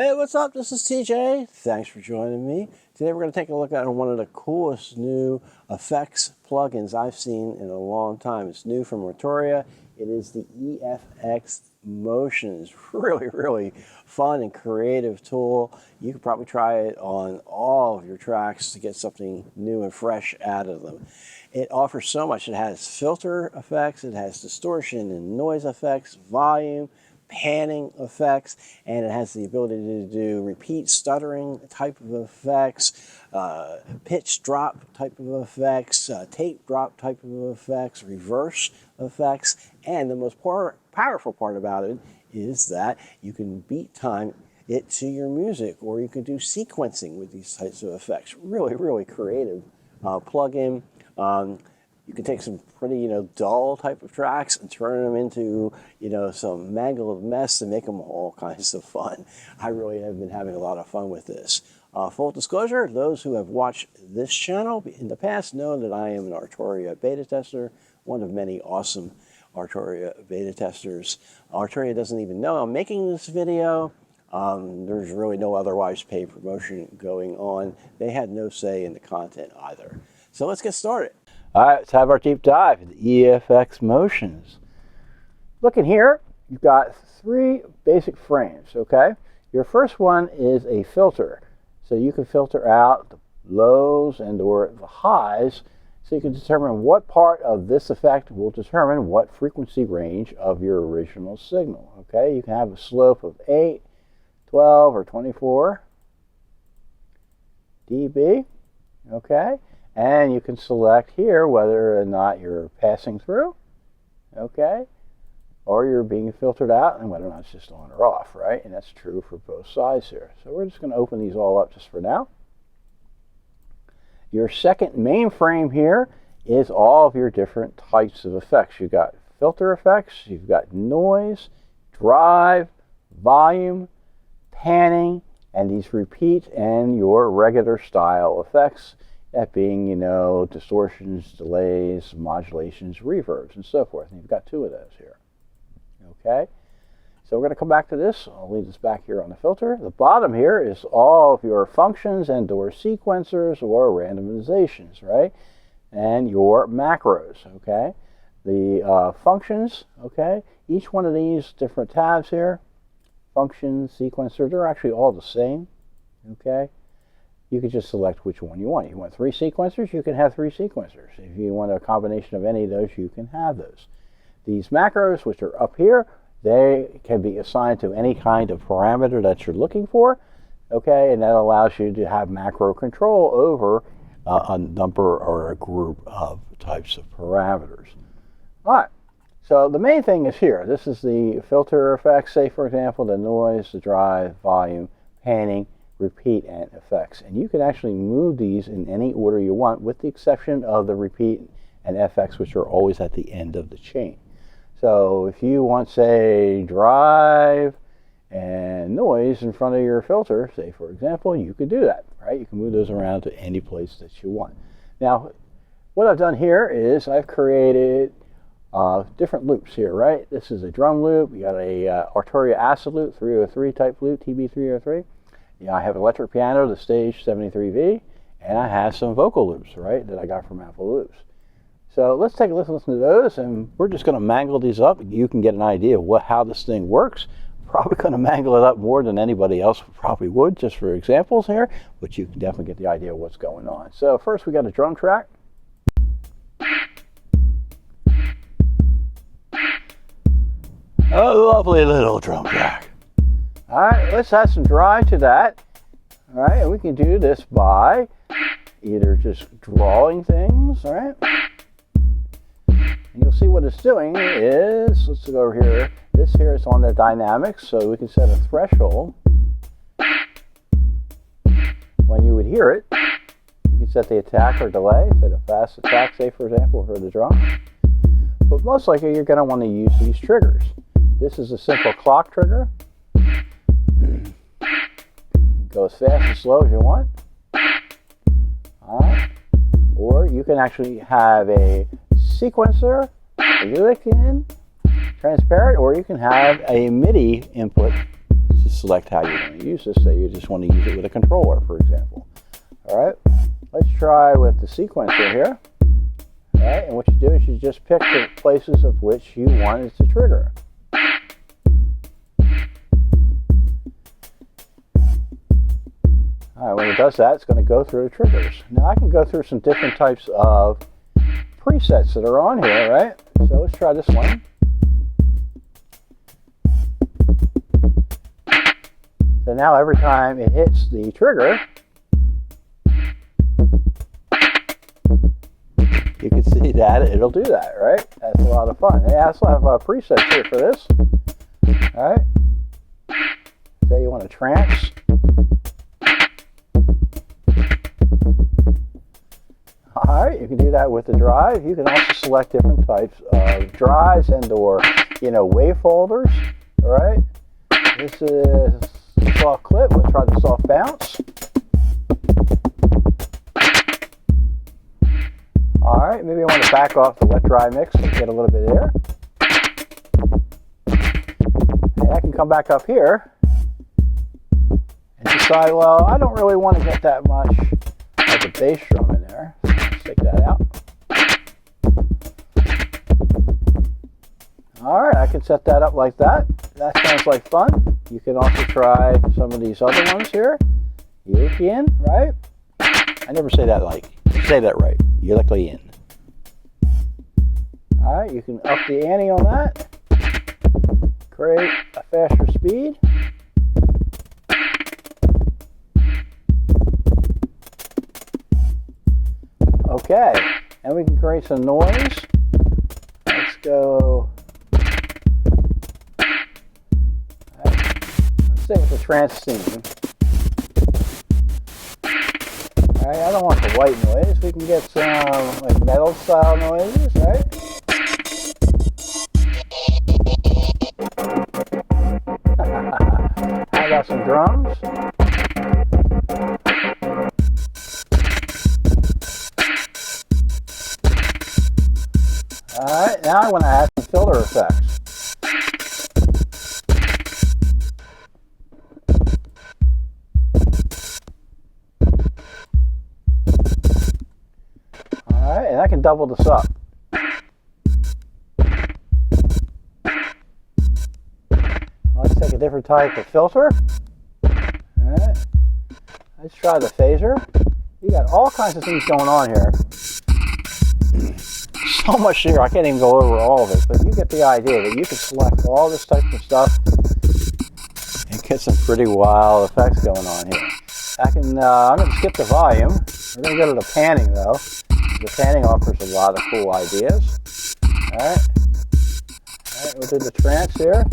Hey, what's up? This is TJ. Thanks for joining me. Today we're going to take a look at one of the coolest new effects plugins I've seen in a long time. It's new from Arturia. It is the Efx Motions. Really fun and creative tool. You could probably try it on all of your tracks to get something new and fresh out of them. It offers so much. It has filter effects, it has distortion and noise effects, volume, panning effects, and it has the ability to do repeat stuttering type of effects, pitch drop type of effects, tape drop type of effects, reverse effects, and the most powerful part about it is that you can beat time it to your music, or you can do sequencing with these types of effects. Really creative plugin. You can take some pretty, dull type of tracks and turn them into, some mangled mess and make them all kinds of fun. I really have been having a lot of fun with this. Full disclosure, those who have watched this channel in the past know that I am an Arturia beta tester, one of many awesome Arturia beta testers. Arturia doesn't even know I'm making this video. There's really no otherwise paid promotion going on. They had no say in the content either. So let's get started. All right, let's have our deep dive into Efx Motions. Looking here, you've got three basic frames, okay? Your first one is a filter. So you can filter out the lows and or the highs, so you can determine what part of this effect will determine what frequency range of your original signal, okay? You can have a slope of 8, 12, or 24 dB, okay? And you can select here whether or not you're passing through, okay, or you're being filtered out, and whether or not it's just on or off, right? And that's true for both sides here. So we're just going to open these all up just for now. Your second main frame here is all of your different types of effects. You've got filter effects, you've got noise, drive, volume, panning, and these repeat and your regular style effects. That being, distortions, delays, modulations, reverbs, and so forth. And you've got two of those here. Okay? So we're going to come back to this. I'll leave this back here on the filter. The bottom here is all of your functions and or sequencers or randomizations, right? And your macros, okay? The functions, okay? Each one of these different tabs here, functions, sequencer, they're actually all the same, okay? You can just select which one you want. You want 3 sequencers, you can have 3 sequencers. If you want a combination of any of those, you can have those. These macros, which are up here, they can be assigned to any kind of parameter that you're looking for, okay, and that allows you to have macro control over a number or a group of types of parameters. All right, so the main thing is here. This is the filter effects, say for example, the noise, the drive, volume, panning, repeat, and effects. And you can actually move these in any order you want, with the exception of the repeat and effects, which are always at the end of the chain. So if you want, say, drive and noise in front of your filter, say for example, you could do that, right? You can move those around to any place that you want. Now, what I've done here is I've created different loops here, right? This is a drum loop. You got a Arturia acid loop, 303 type loop, TB303. Yeah, I have electric piano, the stage 73V, and I have some vocal loops, right, that I got from Apple Loops. So let's take a listen to those, and we're just going to mangle these up. You can get an idea of how this thing works. Probably going to mangle it up more than anybody else probably would, just for examples here, but you can definitely get the idea of what's going on. So first we got a drum track. A lovely little drum track. All right, let's add some drive to that. All right, and we can do this by either just drawing things, all right? And you'll see what it's doing is, let's go over here. This here is on the dynamics, so we can set a threshold. When you would hear it, you can set the attack or delay, set a fast attack, say for example, for the drum. But most likely you're gonna want to use these triggers. This is a simple clock trigger. Go as fast and slow as you want. All right. Or you can actually have a sequencer, a transparent, or you can have a MIDI input select how you're going to use this. Say you just want to use it with a controller, for example. All right, let's try with the sequencer here. All right, and what you do is you just pick the places of which you want it to trigger. All right, when it does that, it's going to go through the triggers. Now I can go through some different types of presets that are on here, right? So let's try this one. So now every time it hits the trigger, you can see that it'll do that, right? That's a lot of fun. I also have presets here for this. All right. Say you want a trance. All right, you can do that with the drive. You can also select different types of drives and/or, wave folders. All right. This is soft clip. Let's try the soft bounce. All right, maybe I want to back off the wet dry mix and get a little bit of air. And I can come back up here and decide, well, I don't really want to get that much of the bass drum in there. So let's take that out. All right, I can set that up like that. That sounds like fun. You can also try some of these other ones here. European, right? I never say that right. European. All right, you can up the ante on that. Create a faster speed. Okay, and we can create some noise. Let's go. Let's stay with the trance theme. All right, I don't want the white noise. We can get some like metal style noises, right? I got some drums. Alright, now I want to add some filter effects. Alright, and I can double this up. Let's take a different type of filter. Alright, let's try the phaser. You got all kinds of things going on here. So much here, I can't even go over all of it, but you get the idea that you can select all this type of stuff and get some pretty wild effects going on here. I'm going to skip the volume. We're going to go to the panning though. The panning offers a lot of cool ideas. Alright, we'll do the trance here.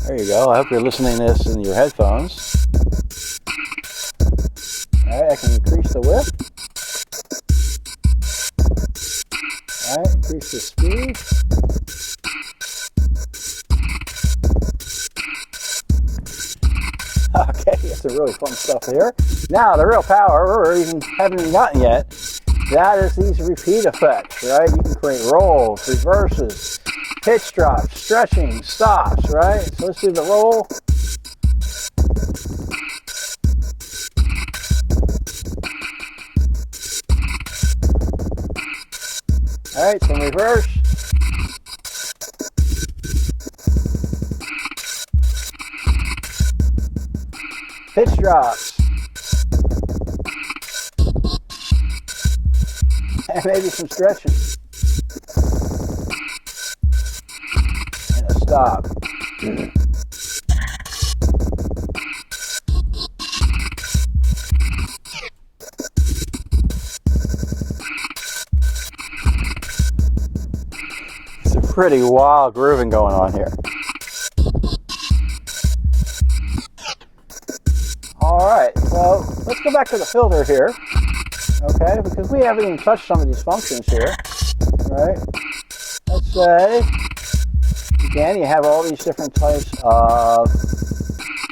There you go. I hope you're listening to this in your headphones. Alright, I can increase the width. Alright, increase the speed. Okay, that's some really fun stuff here. Now, the real power, we haven't even gotten yet, that is these repeat effects, right? You can create rolls, reverses, pitch drops, stretching, stops, right? So let's do the roll. Alright, some reverse. Pitch drops. And maybe some stretching. And a stop. Pretty wild grooving going on here. Alright, so let's go back to the filter here, okay, because we haven't even touched some of these functions here, right? Let's say, again, you have all these different types of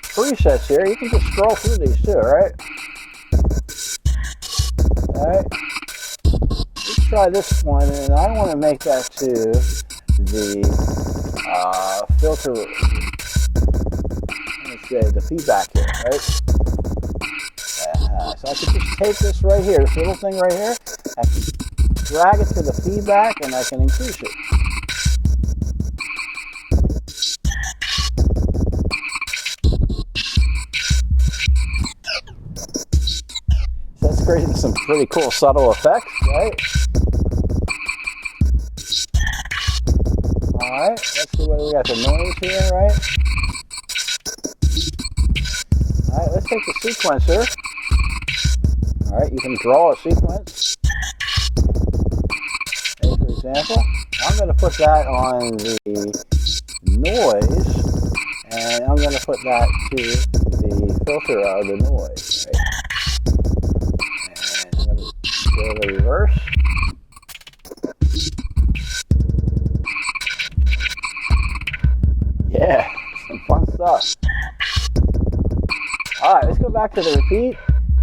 presets here. You can just scroll through these too, right? Alright, let's try this one, and I want to make that to the filter, let me say, the feedback here, right? So I could just take this right here, this little thing right here, I can drag it to the feedback and I can increase it. So that's creating some pretty cool subtle effects, right? Alright, let's see what we got, the noise here, right? Alright, let's take the sequencer. Alright, you can draw a sequence. Say, for example, I'm going to put that on the noise, and I'm going to put that to the filter of the noise, right? And I'm going to go to the reverse. Yeah, some fun stuff. Alright, let's go back to the repeat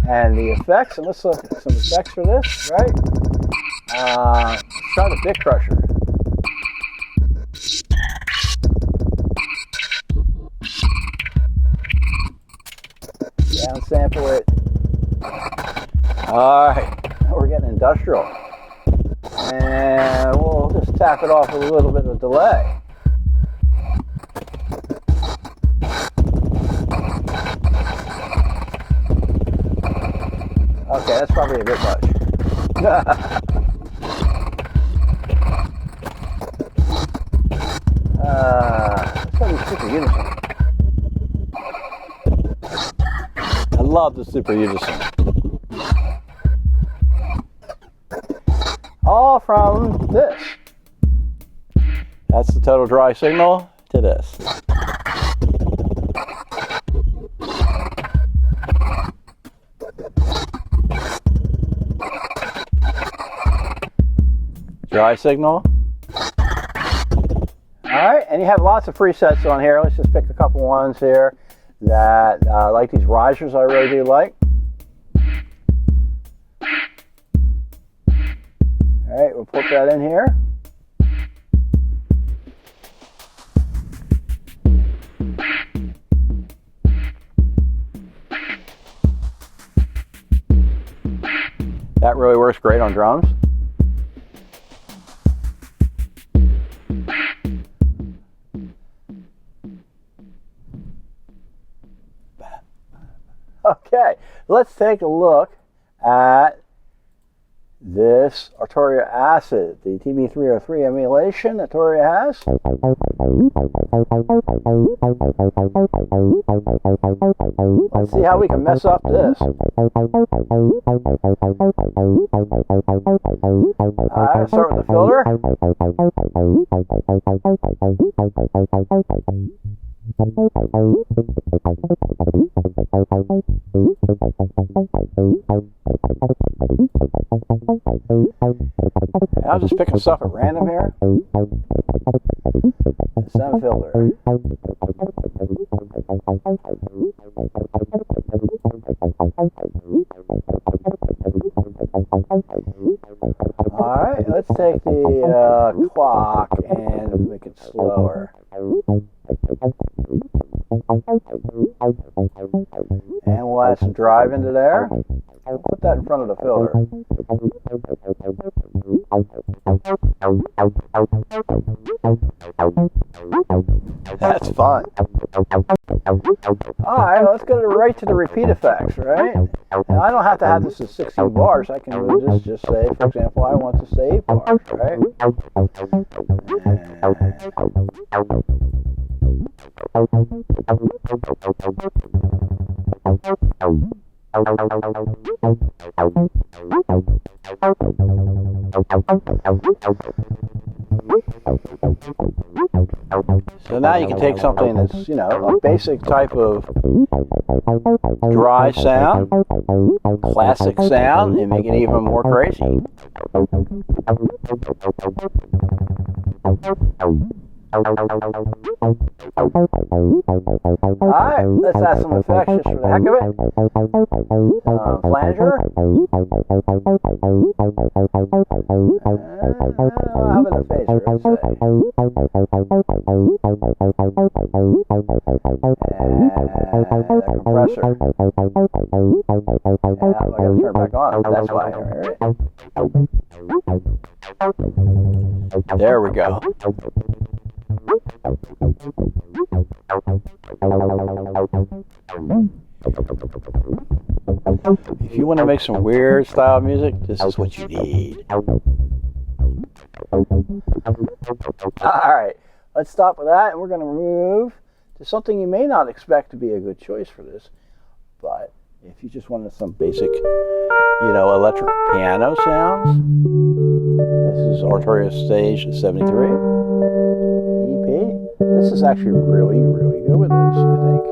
and the effects, and let's look at some effects for this, right? Let's try the bit crusher. Down sample it. Alright, we're getting industrial. And we'll just tap it off with a little bit of delay. Okay, that's probably a bit much. Let's go to super unison. I love the super unison. All from this. That's the total dry signal to this. Dry signal. Alright, and you have lots of presets on here. Let's just pick a couple ones here that like these risers I really do like. Alright, we'll put that in here. That really works great on drums. Okay, let's take a look at this Arturia Acid, the TB303 emulation that Arturia has. Let's see how we can mess up this. Alright, start with the filter. I'll just pick stuff at random here. Sound filter. Alright, let's take the clock and make it slower. And we'll add some drive into there. We'll put that in front of the filter. That's fun. Alright, let's go right to the repeat effects, right? Now I don't have to have this at 16 bars. I can move this, just say, for example, I want to say 8 bars, right? So now you can take something that's, you know, a basic type of dry sound, classic sound, and make it even more crazy. Alright, let's add some effects just for the heck of it. Flanger. How about a phaser, let's say. Compressor. I gotta turn it back on. That's why. Right? There we go. If you want to make some weird style music, this is what you need. Alright, let's stop with that, and we're going to move to something you may not expect to be a good choice for this, but if you just wanted some basic, electric piano sounds, this is Arturia Stage 73 EP. This is actually really, really good with this, I think.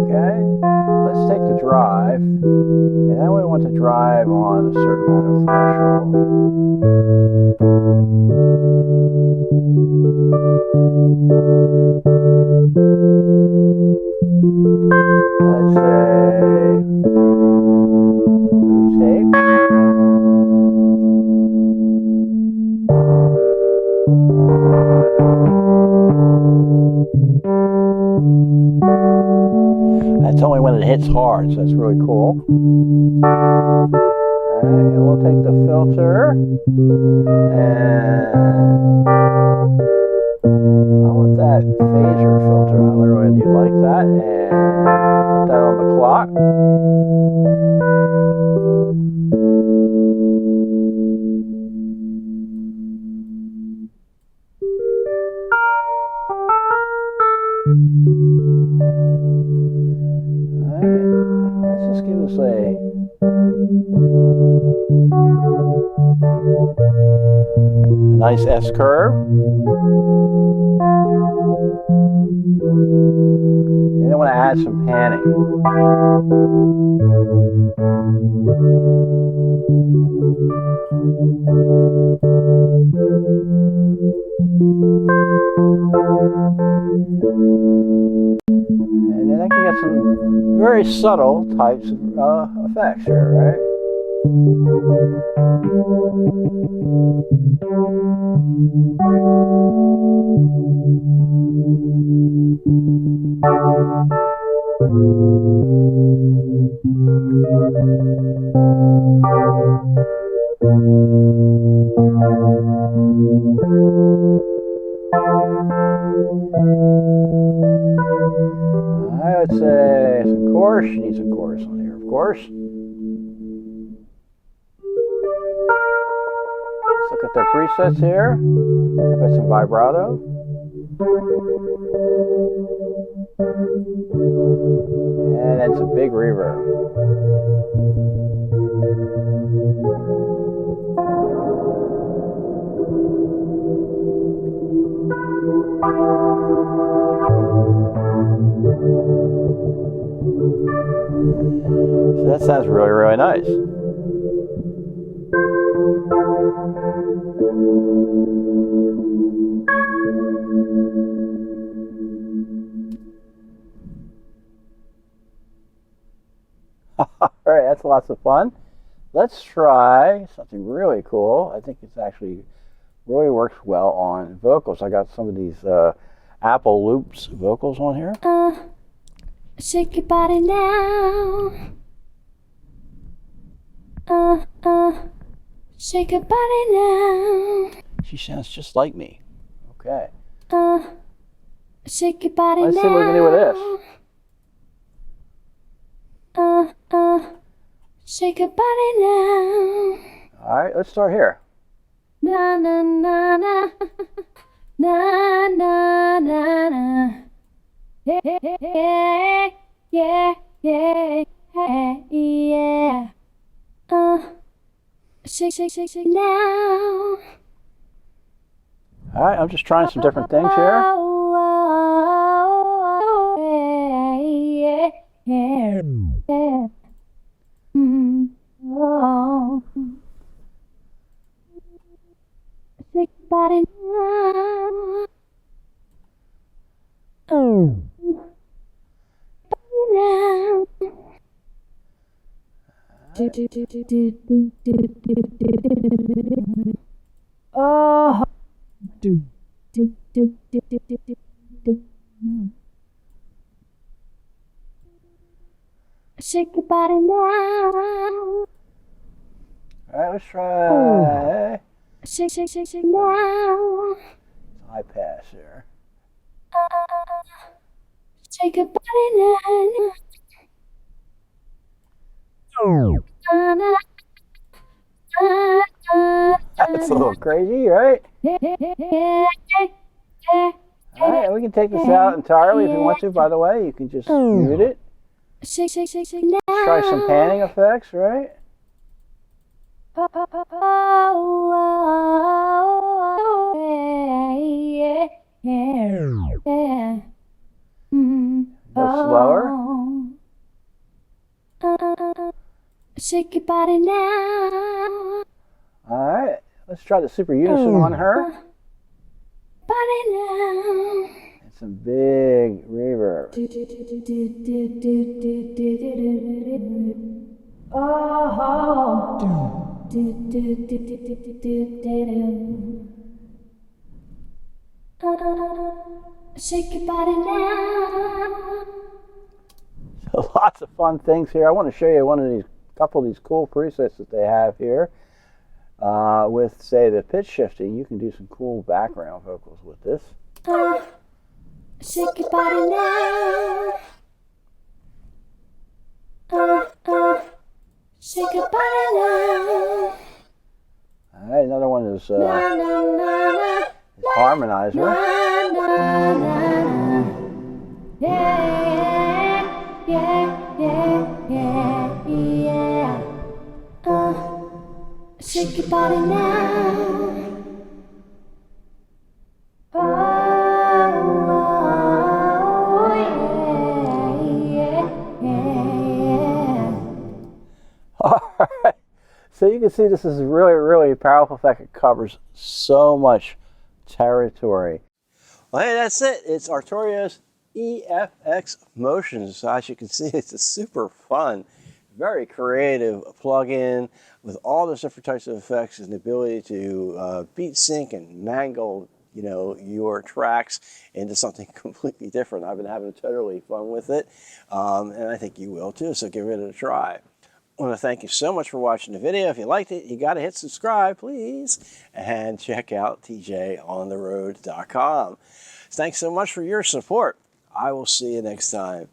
Okay, let's take the drive, and then we want to drive on a certain amount of threshold. Let's say take. That's only when it hits hard, so that's really cool. And we'll take the filter, and I want that phaser filter. I don't know whether you like that, and put that on the clock. Let's just give this a nice S curve. And I want to add some panning. And then I can get some very subtle types of effects here, right? I would say some chorus. You need some chorus on here, of course. Let's look at their presets here. I've got some vibrato. And then some big reverb. So that sounds really, really nice. Alright, that's lots of fun. Let's try something really cool. I think it's actually really works well on vocals. I got some of these Apple Loops vocals on here. Shake your body now. Shake your body now. She sounds just like me. Okay. Shake your body now. Let's see what we can do with this. Shake your body now. All right, let's start here. Na na na na na na na na. Yeah yeah yeah yeah. Shake shake shake shake now. All right, I'm just trying some different things here. Yeah yeah yeah. Oh. Oh. Shake your body now. All right, let's try. Shake, shake, shake, shake now. High pass there. Shake your body now. That's a little crazy, right? All right, we can take this out entirely if you want to, by the way. You can just mute it. Shake, shake, shake, shake now. Try some panning effects, right? Go slower. Shake your body now. All right, let's try the super unison on her. Body now. And some big reverb. Shake your body now. So lots of fun things here. I want to show you couple of these cool presets that they have here. With, say, the pitch shifting, you can do some cool background vocals with this. Shake your body now. Shake your body now. All right, another one is harmonizer. Yeah, yeah, yeah, yeah. Shake your body now. All right, so you can see this is a really, really powerful effect. It covers so much territory. Well, hey, that's it. It's Arturia's EFX Motions. As you can see, it's a super fun, very creative plug-in with all those different types of effects and the ability to beat sync and mangle, you know, your tracks into something completely different. I've been having totally fun with it, and I think you will too, so give it a try. I want to thank you so much for watching the video. If you liked it, you got to hit subscribe, please, and check out tjontheroad.com. Thanks so much for your support. I will see you next time.